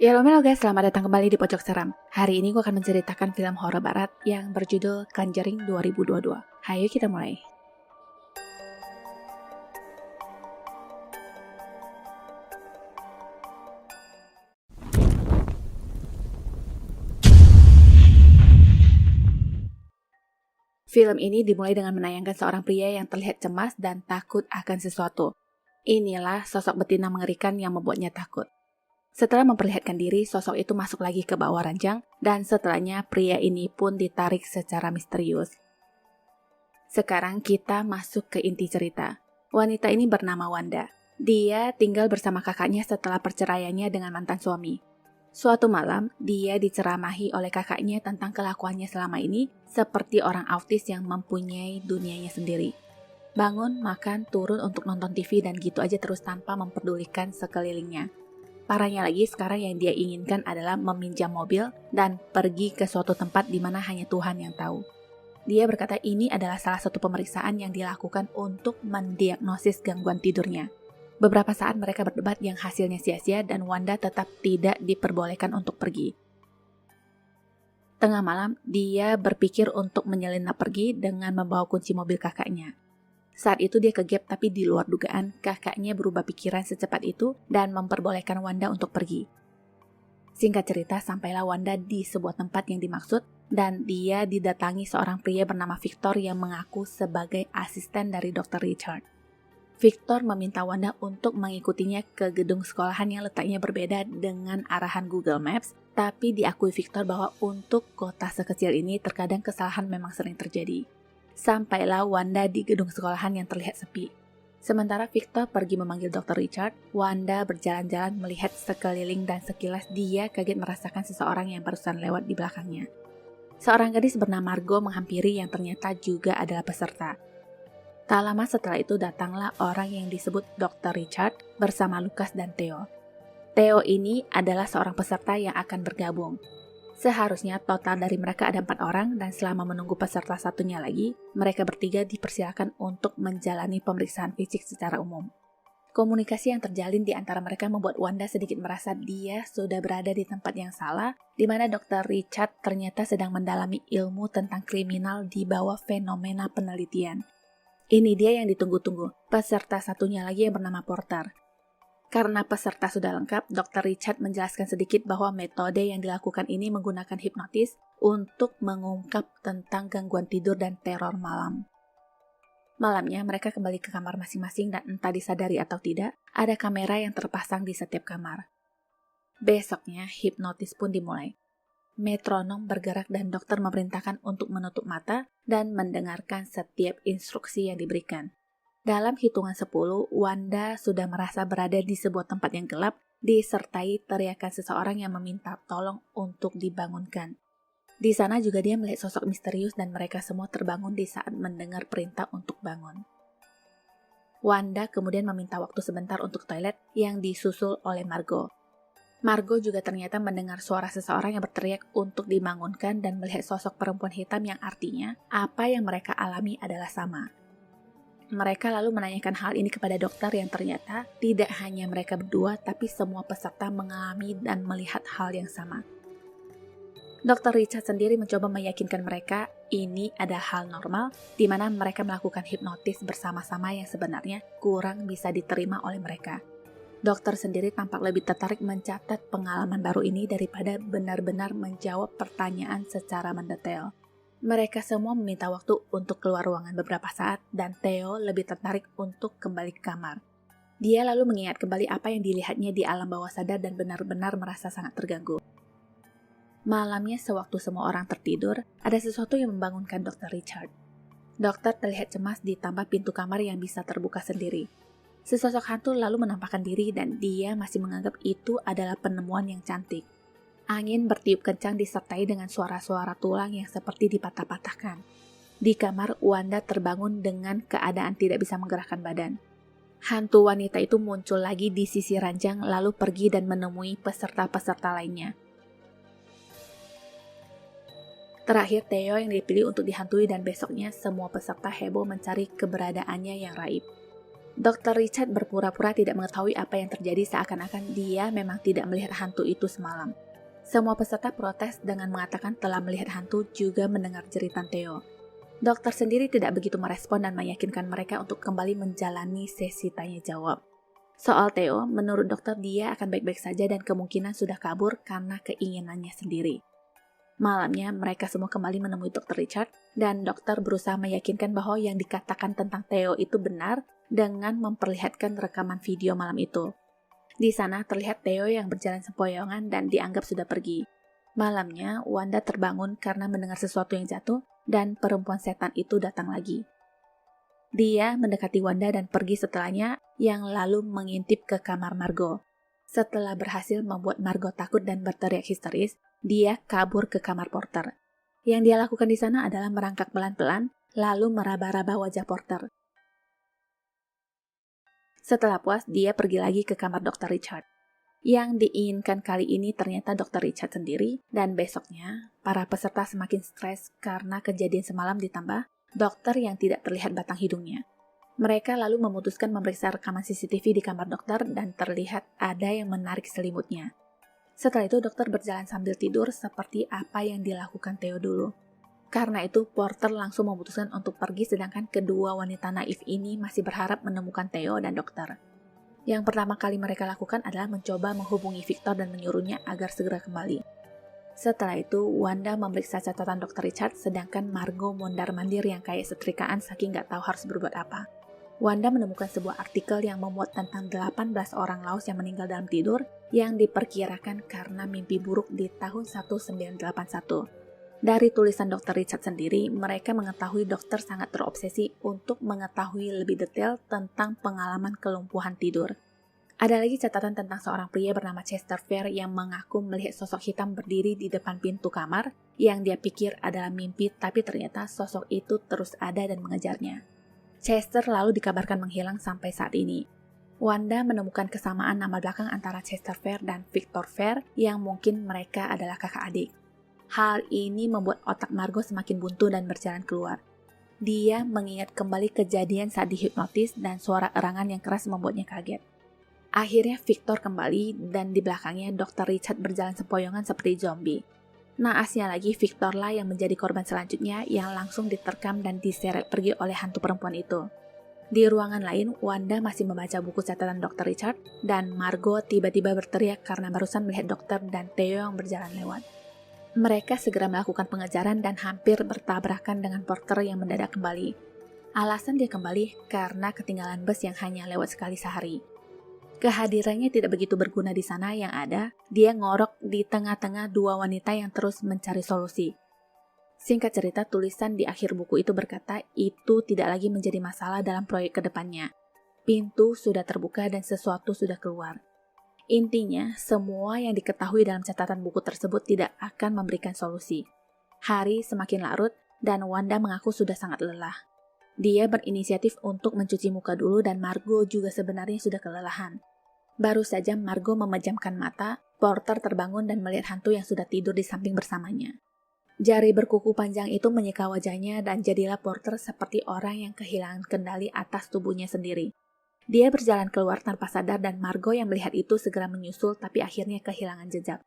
Ya halo guys, selamat datang kembali di Pojok Seram. Hari ini gue akan menceritakan film horor barat yang berjudul Conjuring 2022. Hayo kita mulai. Film ini dimulai dengan menayangkan seorang pria yang terlihat cemas dan takut akan sesuatu. Inilah sosok betina mengerikan yang membuatnya takut. Setelah memperlihatkan diri, sosok itu masuk lagi ke bawah ranjang, dan setelahnya pria ini pun ditarik secara misterius. Sekarang kita masuk ke inti cerita. Wanita ini bernama Wanda. Dia tinggal bersama kakaknya setelah perceraiannya dengan mantan suami. Suatu malam, dia diceramahi oleh kakaknya tentang kelakuannya selama ini seperti orang autis yang mempunyai dunianya sendiri. Bangun, makan, turun untuk nonton TV dan gitu aja terus tanpa memperdulikan sekelilingnya. Parahnya lagi, sekarang yang dia inginkan adalah meminjam mobil dan pergi ke suatu tempat di mana hanya Tuhan yang tahu. Dia berkata ini adalah salah satu pemeriksaan yang dilakukan untuk mendiagnosis gangguan tidurnya. Beberapa saat mereka berdebat yang hasilnya sia-sia dan Wanda tetap tidak diperbolehkan untuk pergi. Tengah malam, dia berpikir untuk menyelinap pergi dengan membawa kunci mobil kakaknya. Saat itu dia ke gap, tapi di luar dugaan, kakaknya berubah pikiran secepat itu dan memperbolehkan Wanda untuk pergi. Singkat cerita, sampailah Wanda di sebuah tempat yang dimaksud dan dia didatangi seorang pria bernama Victor yang mengaku sebagai asisten dari Dr. Richard. Victor meminta Wanda untuk mengikutinya ke gedung sekolahan yang letaknya berbeda dengan arahan Google Maps, tapi diakui Victor bahwa untuk kota sekecil ini terkadang kesalahan memang sering terjadi. Sampailah Wanda di gedung sekolahan yang terlihat sepi. Sementara Victor pergi memanggil Dr. Richard, Wanda berjalan-jalan melihat sekeliling dan sekilas dia kaget merasakan seseorang yang barusan lewat di belakangnya. Seorang gadis bernama Margo menghampiri yang ternyata juga adalah peserta. Tak lama setelah itu datanglah orang yang disebut Dr. Richard bersama Lucas dan Theo. Theo ini adalah seorang peserta yang akan bergabung. Seharusnya total dari mereka ada 4 orang dan selama menunggu peserta satunya lagi, mereka bertiga dipersilakan untuk menjalani pemeriksaan fisik secara umum. Komunikasi yang terjalin di antara mereka membuat Wanda sedikit merasa dia sudah berada di tempat yang salah, di mana Dr. Richard ternyata sedang mendalami ilmu tentang kriminal di bawah fenomena penelitian. Ini dia yang ditunggu-tunggu, peserta satunya lagi yang bernama Porter. Karena peserta sudah lengkap, Dr. Richard menjelaskan sedikit bahwa metode yang dilakukan ini menggunakan hipnotis untuk mengungkap tentang gangguan tidur dan teror malam. Malamnya mereka kembali ke kamar masing-masing dan entah disadari atau tidak, ada kamera yang terpasang di setiap kamar. Besoknya, hipnotis pun dimulai. Metronom bergerak dan dokter memerintahkan untuk menutup mata dan mendengarkan setiap instruksi yang diberikan. Dalam hitungan 10, Wanda sudah merasa berada di sebuah tempat yang gelap, disertai teriakan seseorang yang meminta tolong untuk dibangunkan. Di sana juga dia melihat sosok misterius dan mereka semua terbangun di saat mendengar perintah untuk bangun. Wanda kemudian meminta waktu sebentar untuk toilet yang disusul oleh Margo. Margo juga ternyata mendengar suara seseorang yang berteriak untuk dibangunkan dan melihat sosok perempuan hitam yang artinya apa yang mereka alami adalah sama. Mereka lalu menanyakan hal ini kepada dokter yang ternyata tidak hanya mereka berdua tapi semua peserta mengalami dan melihat hal yang sama. Dr. Richard sendiri mencoba meyakinkan mereka ini ada hal normal di mana mereka melakukan hipnotis bersama-sama yang sebenarnya kurang bisa diterima oleh mereka. Dokter sendiri tampak lebih tertarik mencatat pengalaman baru ini daripada benar-benar menjawab pertanyaan secara mendetail. Mereka semua meminta waktu untuk keluar ruangan beberapa saat dan Theo lebih tertarik untuk kembali ke kamar. Dia lalu mengingat kembali apa yang dilihatnya di alam bawah sadar dan benar-benar merasa sangat terganggu. Malamnya sewaktu semua orang tertidur, ada sesuatu yang membangunkan Dr. Richard. Dokter terlihat cemas ditambah pintu kamar yang bisa terbuka sendiri. Sesosok hantu lalu menampakkan diri dan dia masih menganggap itu adalah penemuan yang cantik. Angin bertiup kencang disertai dengan suara-suara tulang yang seperti dipatah-patahkan. Di kamar, Wanda terbangun dengan keadaan tidak bisa menggerakkan badan. Hantu wanita itu muncul lagi di sisi ranjang lalu pergi dan menemui peserta-peserta lainnya. Terakhir, Theo yang dipilih untuk dihantui dan besoknya semua peserta heboh mencari keberadaannya yang raib. Dr. Richard berpura-pura tidak mengetahui apa yang terjadi seakan-akan dia memang tidak melihat hantu itu semalam. Semua peserta protes dengan mengatakan telah melihat hantu juga mendengar jeritan Theo. Dokter sendiri tidak begitu merespon dan meyakinkan mereka untuk kembali menjalani sesi tanya jawab. Soal Theo, menurut dokter dia akan baik-baik saja dan kemungkinan sudah kabur karena keinginannya sendiri. Malamnya, mereka semua kembali menemui Dr. Richard dan dokter berusaha meyakinkan bahwa yang dikatakan tentang Theo itu benar dengan memperlihatkan rekaman video malam itu. Di sana terlihat Theo yang berjalan sempoyongan dan dianggap sudah pergi. Malamnya, Wanda terbangun karena mendengar sesuatu yang jatuh dan perempuan setan itu datang lagi. Dia mendekati Wanda dan pergi setelahnya yang lalu mengintip ke kamar Margot. Setelah berhasil membuat Margot takut dan berteriak histeris, dia kabur ke kamar Porter. Yang dia lakukan di sana adalah merangkak pelan-pelan, lalu meraba-raba wajah Porter. Setelah puas, dia pergi lagi ke kamar Dr. Richard. Yang diinginkan kali ini ternyata Dr. Richard sendiri, dan besoknya, para peserta semakin stres karena kejadian semalam ditambah dokter yang tidak terlihat batang hidungnya. Mereka lalu memutuskan memeriksa rekaman CCTV di kamar dokter dan terlihat ada yang menarik selimutnya. Setelah itu dokter berjalan sambil tidur seperti apa yang dilakukan Theo dulu. Karena itu Porter langsung memutuskan untuk pergi sedangkan kedua wanita naif ini masih berharap menemukan Theo dan dokter. Yang pertama kali mereka lakukan adalah mencoba menghubungi Victor dan menyuruhnya agar segera kembali. Setelah itu Wanda memeriksa catatan Dr. Richard sedangkan Margot mondar-mandir yang kayak setrikaan saking gak tahu harus berbuat apa. Wanda menemukan sebuah artikel yang memuat tentang 18 orang Laos yang meninggal dalam tidur yang diperkirakan karena mimpi buruk di tahun 1981. Dari tulisan Dr. Richard sendiri, mereka mengetahui dokter sangat terobsesi untuk mengetahui lebih detail tentang pengalaman kelumpuhan tidur. Ada lagi catatan tentang seorang pria bernama Chester Fair yang mengaku melihat sosok hitam berdiri di depan pintu kamar yang dia pikir adalah mimpi, tapi ternyata sosok itu terus ada dan mengejarnya. Chester lalu dikabarkan menghilang sampai saat ini. Wanda menemukan kesamaan nama belakang antara Chester Fair dan Victor Fair yang mungkin mereka adalah kakak adik. Hal ini membuat otak Margot semakin buntu dan berjalan keluar. Dia mengingat kembali kejadian saat dihipnotis dan suara erangan yang keras membuatnya kaget. Akhirnya Victor kembali dan di belakangnya Dr. Richard berjalan sempoyongan seperti zombie. Naasnya lagi Victor lah yang menjadi korban selanjutnya yang langsung diterkam dan diseret pergi oleh hantu perempuan itu. Di ruangan lain, Wanda masih membaca buku catatan Dr. Richard dan Margot tiba-tiba berteriak karena barusan melihat dokter dan Theo yang berjalan lewat. Mereka segera melakukan pengejaran dan hampir bertabrakan dengan Porter yang mendadak kembali. Alasan dia kembali karena ketinggalan bus yang hanya lewat sekali sehari. Kehadirannya tidak begitu berguna di sana, yang ada dia ngorok di tengah-tengah dua wanita yang terus mencari solusi. Singkat cerita, tulisan di akhir buku itu berkata itu tidak lagi menjadi masalah dalam proyek kedepannya. Pintu sudah terbuka dan sesuatu sudah keluar. Intinya, semua yang diketahui dalam catatan buku tersebut tidak akan memberikan solusi. Hari semakin larut dan Wanda mengaku sudah sangat lelah. Dia berinisiatif untuk mencuci muka dulu dan Margot juga sebenarnya sudah kelelahan. Baru saja Margot memejamkan mata, Porter terbangun dan melihat hantu yang sudah tidur di samping bersamanya. Jari berkuku panjang itu menyeka wajahnya dan jadilah Porter seperti orang yang kehilangan kendali atas tubuhnya sendiri. Dia berjalan keluar tanpa sadar dan Margot yang melihat itu segera menyusul tapi akhirnya kehilangan jejak.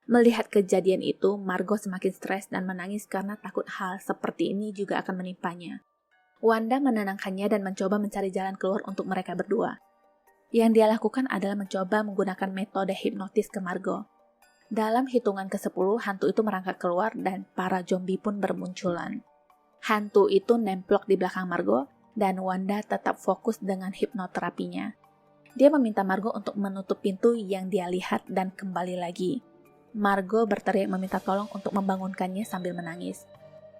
Melihat kejadian itu, Margot semakin stres dan menangis karena takut hal seperti ini juga akan menimpanya. Wanda menenangkannya dan mencoba mencari jalan keluar untuk mereka berdua. Yang dia lakukan adalah mencoba menggunakan metode hipnotis ke Margot. Dalam hitungan ke-10, hantu itu merangkak keluar dan para zombie pun bermunculan. Hantu itu nemplok di belakang Margot dan Wanda tetap fokus dengan hipnoterapinya. Dia meminta Margot untuk menutup pintu yang dia lihat dan kembali lagi. Margot berteriak meminta tolong untuk membangunkannya sambil menangis.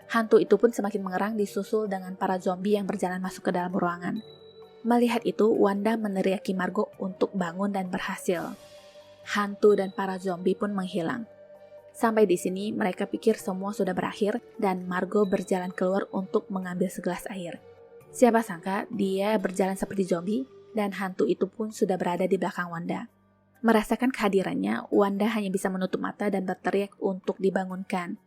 Hantu itu pun semakin mengerang disusul dengan para zombie yang berjalan masuk ke dalam ruangan. Melihat itu, Wanda meneriaki Margot untuk bangun dan berhasil. Hantu dan para zombie pun menghilang. Sampai di sini, mereka pikir semua sudah berakhir dan Margot berjalan keluar untuk mengambil segelas air. Siapa sangka dia berjalan seperti zombie dan hantu itu pun sudah berada di belakang Wanda. Merasakan kehadirannya, Wanda hanya bisa menutup mata dan berteriak untuk dibangunkan.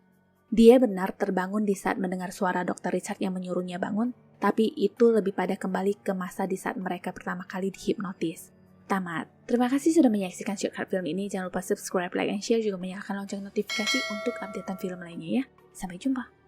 Dia benar terbangun di saat mendengar suara Dr. Richard yang menyuruhnya bangun, tapi itu lebih pada kembali ke masa di saat mereka pertama kali dihipnotis. Tamat. Terima kasih sudah menyaksikan shortcut film ini. Jangan lupa subscribe, like, and share, juga menyalakan lonceng notifikasi untuk updatean film lainnya ya. Sampai jumpa.